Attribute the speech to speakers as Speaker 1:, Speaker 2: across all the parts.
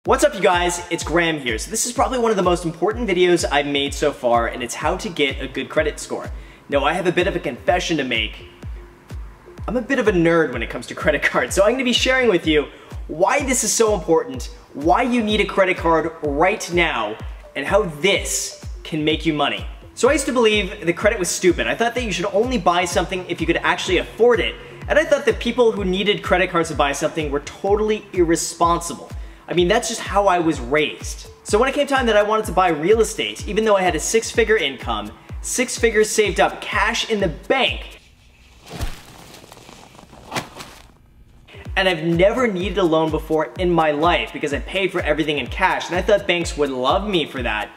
Speaker 1: What's up you guys, it's Graham here. So this is probably one of the most important videos I've made so far, and it's how to get a good credit score. Now I have a bit of a confession to make. I'm a bit of a nerd when it comes to credit cards, so I'm going to be sharing with you why this is so important, why you need a credit card right now, and how this can make you money. So I used to believe that credit was stupid. I thought that you should only buy something if you could actually afford it, and I thought that people who needed credit cards to buy something were totally irresponsible. I mean, that's just how I was raised. So when it came time that I wanted to buy real estate, even though I had a six-figure income, 6 figures saved up, cash in the bank, and I've never needed a loan before in my life because I paid for everything in cash, and I thought banks would love me for that.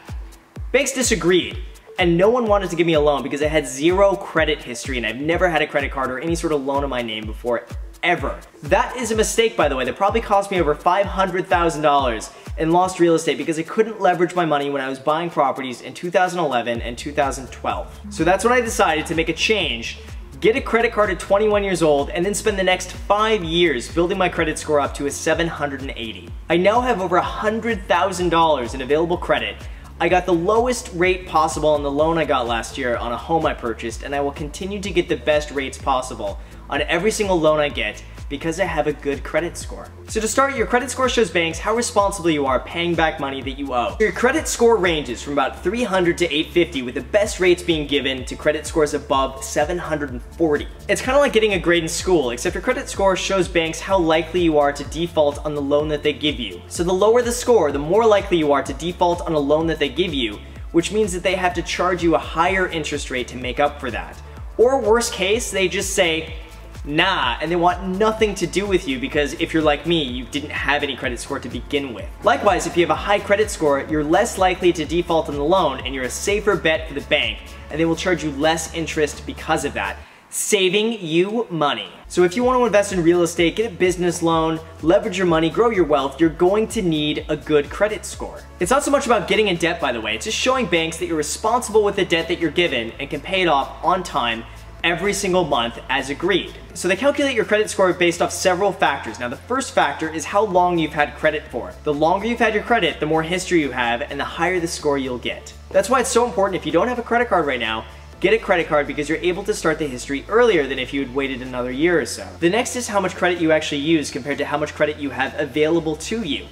Speaker 1: Banks disagreed, and no one wanted to give me a loan because I had zero credit history and I've never had a credit card or any sort of loan in my name before. Ever. That is a mistake, by the way, that probably cost me over $500,000 in lost real estate because I couldn't leverage my money when I was buying properties in 2011 and 2012. So that's when I decided to make a change, get a credit card at 21 years old, and then spend the next 5 years building my credit score up to a 780. I now have over $100,000 in available credit. I got the lowest rate possible on the loan I got last year on a home I purchased, and I will continue to get the best rates possible on every single loan I get because I have a good credit score. So to start, your credit score shows banks how responsible you are paying back money that you owe. Your credit score ranges from about 300 to 850, with the best rates being given to credit scores above 740. It's kind of like getting a grade in school, except your credit score shows banks how likely you are to default on the loan that they give you. So the lower the score, the more likely you are to default on a loan that they give you, which means that they have to charge you a higher interest rate to make up for that. Or worst case, they just say, nah, and they want nothing to do with you because if you're like me, you didn't have any credit score to begin with. Likewise, if you have a high credit score, you're less likely to default on the loan and you're a safer bet for the bank, and they will charge you less interest because of that, saving you money. So if you want to invest in real estate, get a business loan, leverage your money, grow your wealth, you're going to need a good credit score. It's not so much about getting in debt, by the way, it's just showing banks that you're responsible with the debt that you're given and can pay it off on time every single month as agreed. So they calculate your credit score based off several factors. Now the first factor is how long you've had credit for. The longer you've had your credit, the more history you have and the higher the score you'll get. That's why it's so important, if you don't have a credit card right now, get a credit card because you're able to start the history earlier than if you had waited another year or so. The next is how much credit you actually use compared to how much credit you have available to you.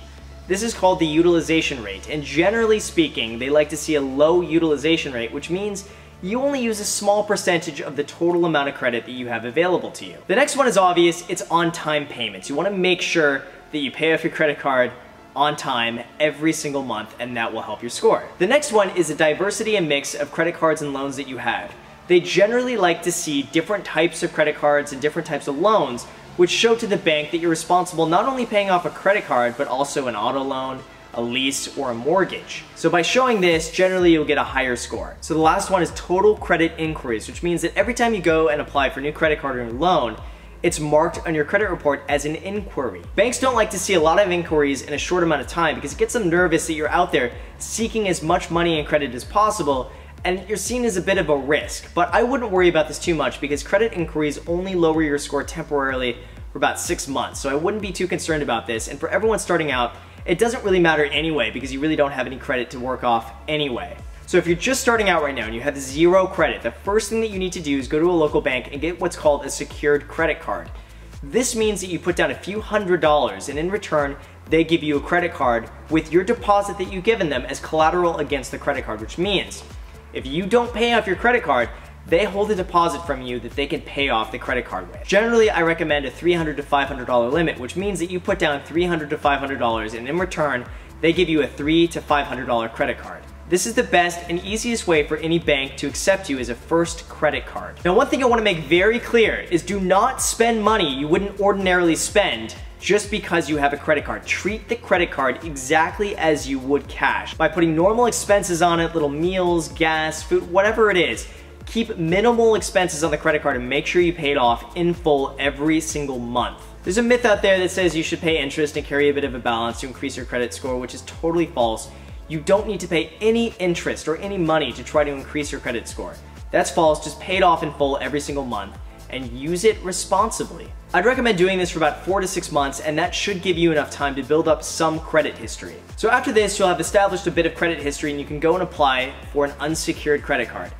Speaker 1: This is called the utilization rate, and generally speaking, they like to see a low utilization rate, which means you only use a small percentage of the total amount of credit that you have available to you. The next one is obvious, it's on-time payments. You want to make sure that you pay off your credit card on time every single month, and that will help your score. The next one is a diversity and mix of credit cards and loans that you have. They generally like to see different types of credit cards and different types of loans, which show to the bank that you're responsible not only paying off a credit card, but also an auto loan, a lease, or a mortgage. So by showing this, generally you'll get a higher score. So the last one is total credit inquiries, which means that every time you go and apply for a new credit card or a loan, it's marked on your credit report as an inquiry. Banks don't like to see a lot of inquiries in a short amount of time because it gets them nervous that you're out there seeking as much money and credit as possible, and you're seen as a bit of a risk. But I wouldn't worry about this too much because credit inquiries only lower your score temporarily for about 6 months, so I wouldn't be too concerned about this. And for everyone starting out, it doesn't really matter anyway because you really don't have any credit to work off anyway. So if you're just starting out right now and you have zero credit, the first thing that you need to do is go to a local bank and get what's called a secured credit card. This means that you put down a few $100s, and in return, they give you a credit card with your deposit that you've given them as collateral against the credit card, which means if you don't pay off your credit card, they hold a deposit from you that they can pay off the credit card with. Generally, I recommend a $300 to $500 limit, which means that you put down $300 to $500, and in return, they give you a $300 to $500 credit card. This is the best and easiest way for any bank to accept you as a first credit card. Now, one thing I want to make very clear is do not spend money you wouldn't ordinarily spend just because you have a credit card. Treat the credit card exactly as you would cash by putting normal expenses on it, little meals, gas, food, whatever it is. Keep minimal expenses on the credit card and make sure you pay it off in full every single month. There's a myth out there that says you should pay interest and carry a bit of a balance to increase your credit score, which is totally false. You don't need to pay any interest or any money to try to increase your credit score. That's false, just pay it off in full every single month. and use it responsibly. I'd recommend doing this for about 4 to 6 months, and that should give you enough time to build up some credit history. So after this, you'll have established a bit of credit history and you can go and apply for an unsecured credit card.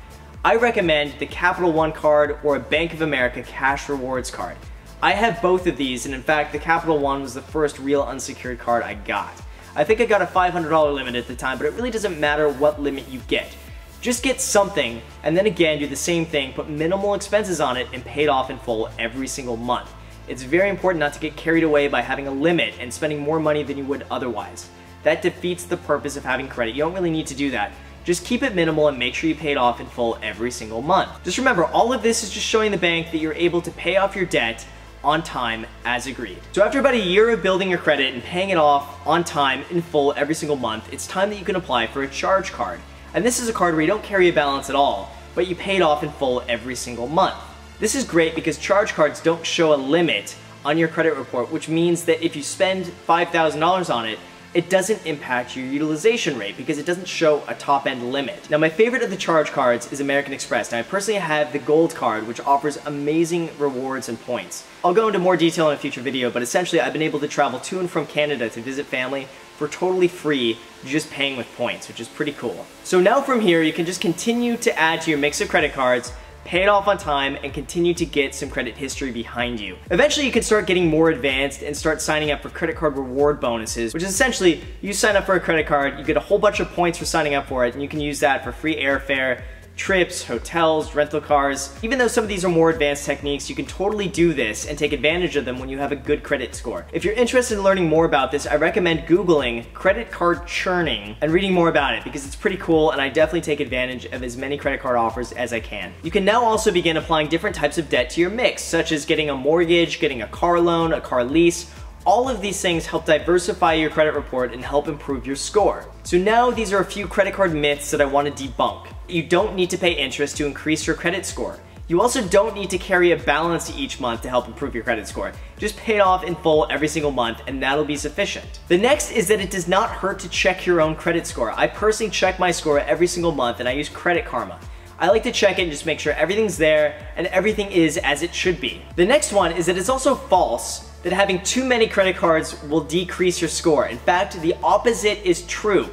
Speaker 1: I recommend the Capital One card or a Bank of America Cash Rewards card. I have both of these, and in fact, the Capital One was the first real unsecured card I got. I think I got a $500 limit at the time, but it really doesn't matter what limit you get. Just get something, and then again do the same thing, put minimal expenses on it, and pay it off in full every single month. It's very important not to get carried away by having a limit and spending more money than you would otherwise. That defeats the purpose of having credit. You don't really need to do that. Just keep it minimal and make sure you pay it off in full every single month. Just remember, all of this is just showing the bank that you're able to pay off your debt on time as agreed. So after about a year of building your credit and paying it off on time in full every single month, it's time that you can apply for a charge card. And this is a card where you don't carry a balance at all, but you pay it off in full every single month. This is great because charge cards don't show a limit on your credit report, which means that if you spend $5,000 on it, it doesn't impact your utilization rate because it doesn't show a top-end limit. Now, my favorite of the charge cards is American Express. Now, I personally have the Gold card, which offers amazing rewards and points. I'll go into more detail in a future video, but essentially I've been able to travel to and from Canada to visit family for totally free, just paying with points, which is pretty cool. So now from here, you can just continue to add to your mix of credit cards, pay it off on time, and continue to get some credit history behind you. Eventually, you can start getting more advanced and start signing up for credit card reward bonuses, which is essentially, you sign up for a credit card, you get a whole bunch of points for signing up for it, and you can use that for free airfare, trips, hotels, rental cars. Even though some of these are more advanced techniques, you can totally do this and take advantage of them when you have a good credit score. If you're interested in learning more about this, I recommend Googling credit card churning and reading more about it because it's pretty cool, and I definitely take advantage of as many credit card offers as I can. You can now also begin applying different types of debt to your mix, such as getting a mortgage, getting a car loan, a car lease. All of these things help diversify your credit report and help improve your score. So now these are a few credit card myths that I want to debunk. You don't need to pay interest to increase your credit score. You also don't need to carry a balance each month to help improve your credit score. Just pay it off in full every single month and that'll be sufficient. The next is that it does not hurt to check your own credit score. I personally check my score every single month and I use Credit Karma. I like to check it and just make sure everything's there and everything is as it should be. The next one is that it's also false that having too many credit cards will decrease your score. In fact, the opposite is true.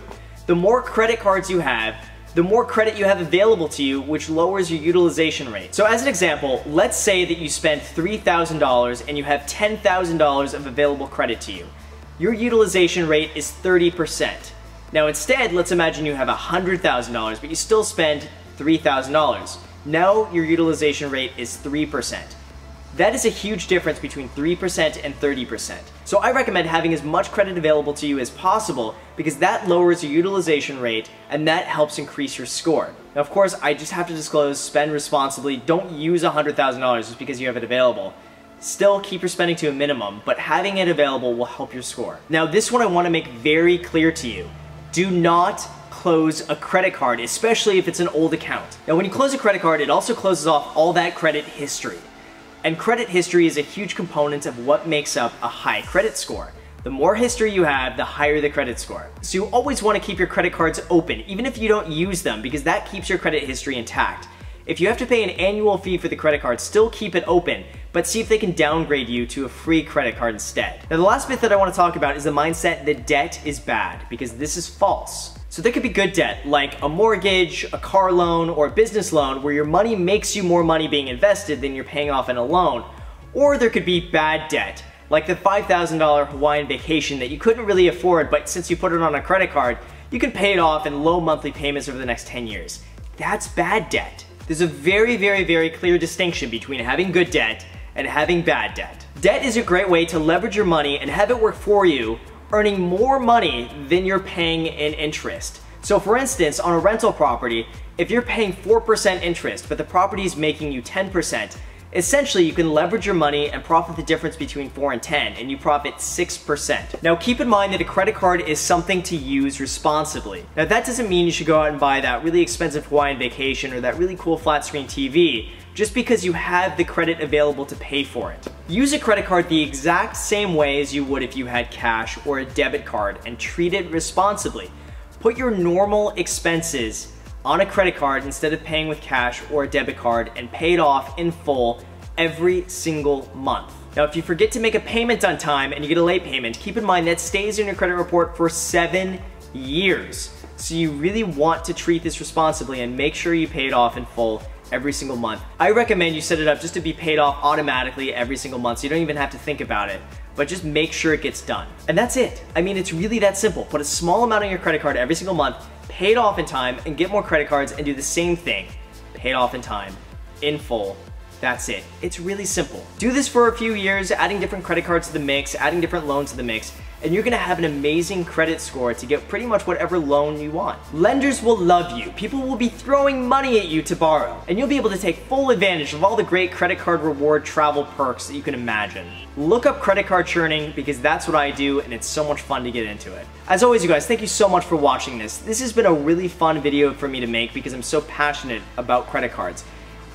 Speaker 1: The more credit cards you have, the more credit you have available to you, which lowers your utilization rate. So as an example, let's say that you spend $3,000 and you have $10,000 of available credit to you. Your utilization rate is 30%. Now instead, let's imagine you have $100,000, but you still spend $3,000. Now your utilization rate is 3%. That is a huge difference between 3% and 30%. So I recommend having as much credit available to you as possible because that lowers your utilization rate and that helps increase your score. Now of course, I just have to disclose, spend responsibly. Don't use $100,000 just because you have it available. Still keep your spending to a minimum, but having it available will help your score. Now this one I want to make very clear to you. Do not close a credit card, especially if it's an old account. Now when you close a credit card, it also closes off all that credit history. And credit history is a huge component of what makes up a high credit score. The more history you have, the higher the credit score. So you always want to keep your credit cards open, even if you don't use them, because that keeps your credit history intact. If you have to pay an annual fee for the credit card, still keep it open, but see if they can downgrade you to a free credit card instead. Now the last myth that I want to talk about is the mindset that debt is bad, because this is false. So there could be good debt, like a mortgage, a car loan, or a business loan where your money makes you more money being invested than you're paying off in a loan. Or there could be bad debt, like the $5,000 Hawaiian vacation that you couldn't really afford, but since you put it on a credit card, you can pay it off in low monthly payments over the next 10 years. That's bad debt. There's a very clear distinction between having good debt and having bad debt. Debt is a great way to leverage your money and have it work for you, earning more money than you're paying in interest. So for instance, on a rental property, if you're paying 4% interest, but the property is making you 10%, essentially you can leverage your money and profit the difference between 4 and 10, and you profit 6%. Now keep in mind that a credit card is something to use responsibly. Now that doesn't mean you should go out and buy that really expensive Hawaiian vacation or that really cool flat screen TV, just because you have the credit available to pay for it. Use a credit card the exact same way as you would if you had cash or a debit card and treat it responsibly. Put your normal expenses on a credit card instead of paying with cash or a debit card and pay it off in full every single month. Now, if you forget to make a payment on time and you get a late payment, keep in mind that stays in your credit report for 7 years. So you really want to treat this responsibly and make sure you pay it off in full every single month. I recommend you set it up just to be paid off automatically every single month, so you don't even have to think about it, but just make sure it gets done. And that's it. I mean, it's really that simple. Put a small amount on your credit card every single month, pay it off in time, and get more credit cards and do the same thing. Pay it off in time, in full. That's it. It's really simple. Do this for a few years, adding different credit cards to the mix, adding different loans to the mix, and you're gonna have an amazing credit score to get pretty much whatever loan you want. Lenders will love you. People will be throwing money at you to borrow, and you'll be able to take full advantage of all the great credit card reward travel perks that you can imagine. Look up credit card churning because that's what I do, and it's so much fun to get into it. As always, you guys, thank you so much for watching this. This has been a really fun video for me to make because I'm so passionate about credit cards.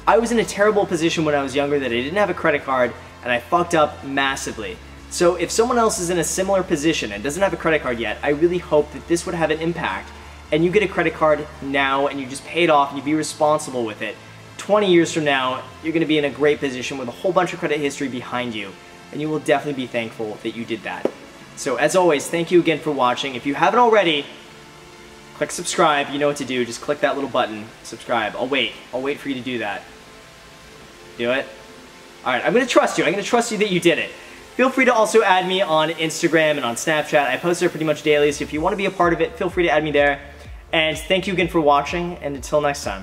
Speaker 1: I was in a terrible position when I was younger that I didn't have a credit card, and I fucked up massively. So if someone else is in a similar position and doesn't have a credit card yet, I really hope that this would have an impact and you get a credit card now and you just pay it off and you be responsible with it. 20 years from now, you're gonna be in a great position with a whole bunch of credit history behind you, and you will definitely be thankful that you did that. So as always, thank you again for watching. If you haven't already, click subscribe. You know what to do. Just click that little button, subscribe. I'll wait for you to do that. Do it? All right, I'm gonna trust you. I'm gonna trust you that you did it. Feel free to also add me on Instagram and on Snapchat. I post there pretty much daily, so if you want to be a part of it, feel free to add me there. And thank you again for watching, and until next time.